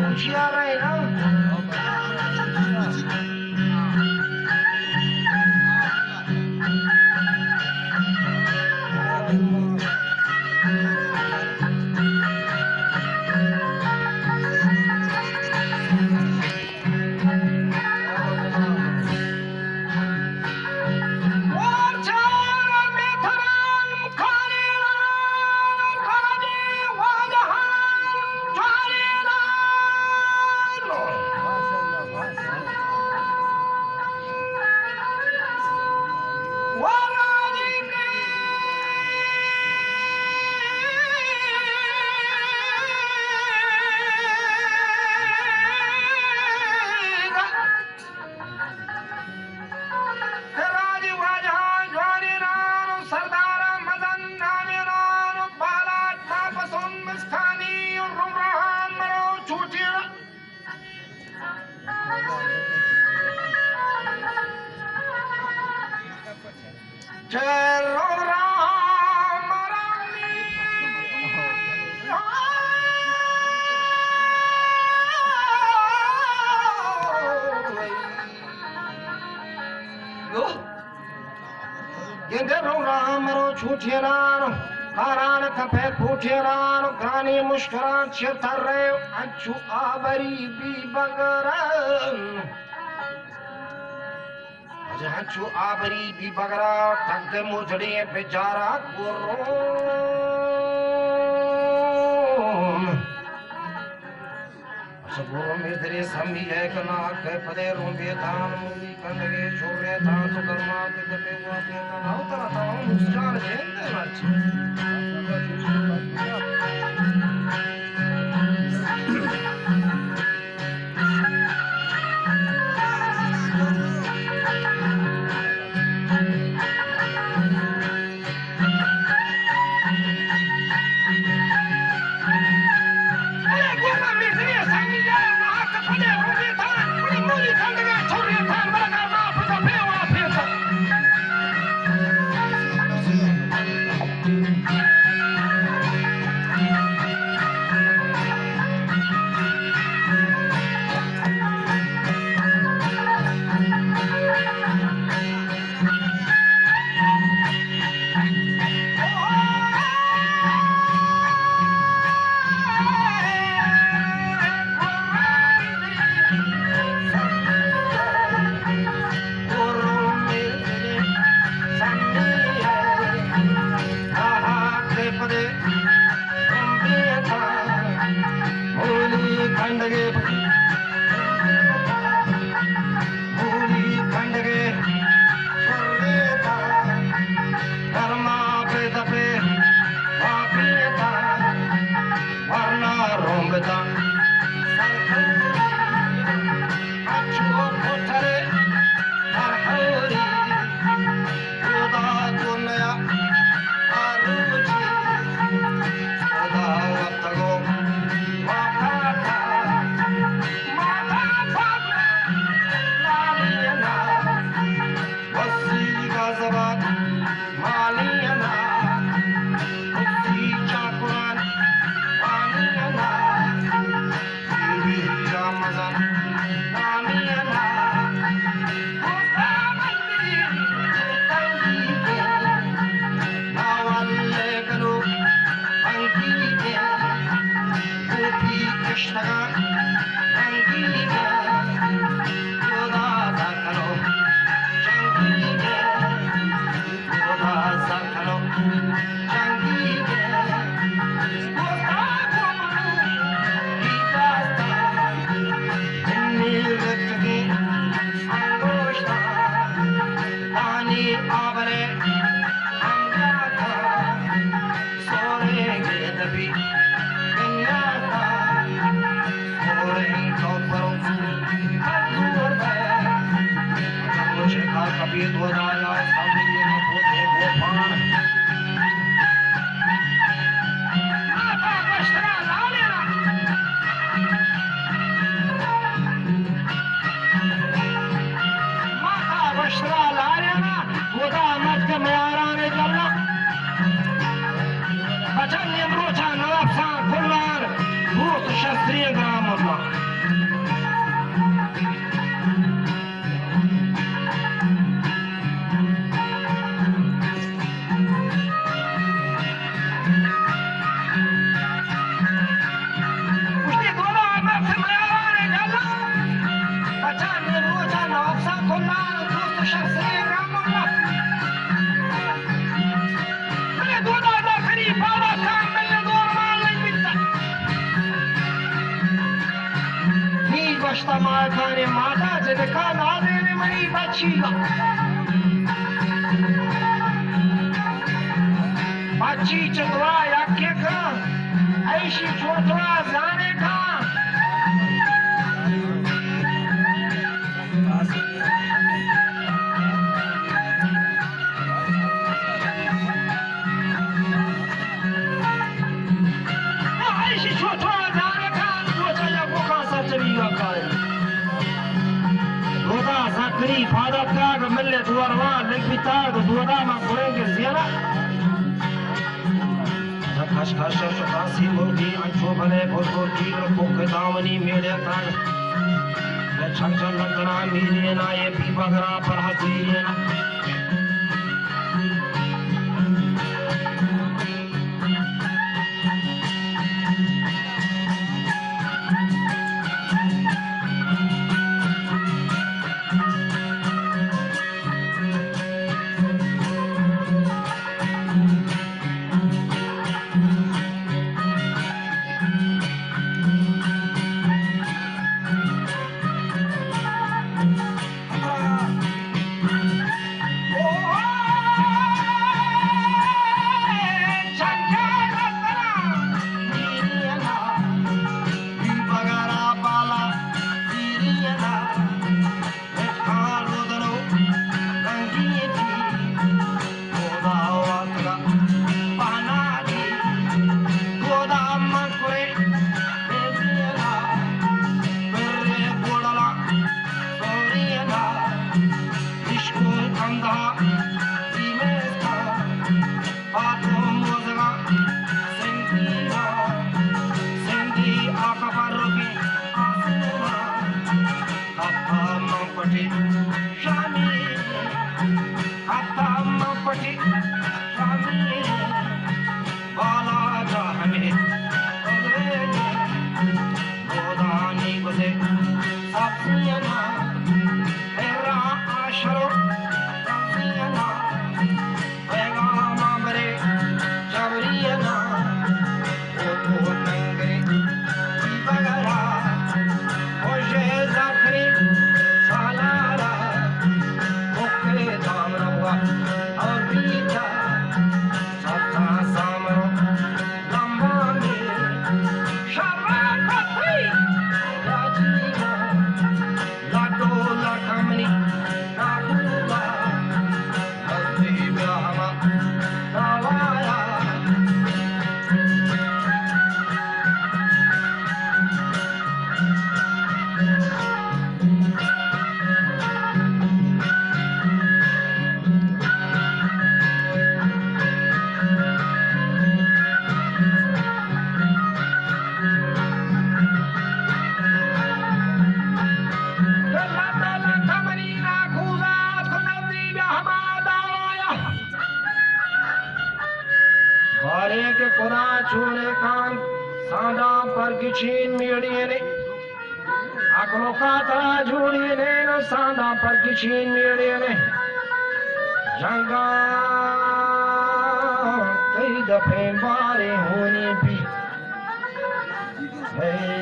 पूछिया रहे ना grani mushkilan çırtarrev ançu abari bi bagaran ançu abari bi bagara tagde mujde बेचारा गुर्रों गुर्रों में तेरे समी है कना के पदे रोंबे दान मूली कंदगे छोरे दान तो कर्मा के दबे हुआ अपने का नाव तरा ताऊ मुस्कान जेंदे मर्ची 3 gram मुल्ला उसने दोनों आदमी से मयाला ने डाला बचा ने रोजा नौसा खुला दोस्त शख्स 3 gram मुल्ला मैंने दोनों आदमी खरीद बाबा काम मैंने दो माल नहीं बिकता Başta mağdane mağda zedeka nadene mani bachiga bachi chadwa yakke ka aishi chotwa zane ka aishi chotwa zane ka socha ya boka satviga ka Doda zakri fada tag millet warwa lekbita doda ma korenge ziyara Kash kash shukasi murgi ancho bale bhor ki ko damani mere tag chang chang lantana miri na ye pi bagara par hazina Parkichin Miriane Akolokata Juliane no Sanda Parkichin Miriane Janga Kay the pain body honi pi Hey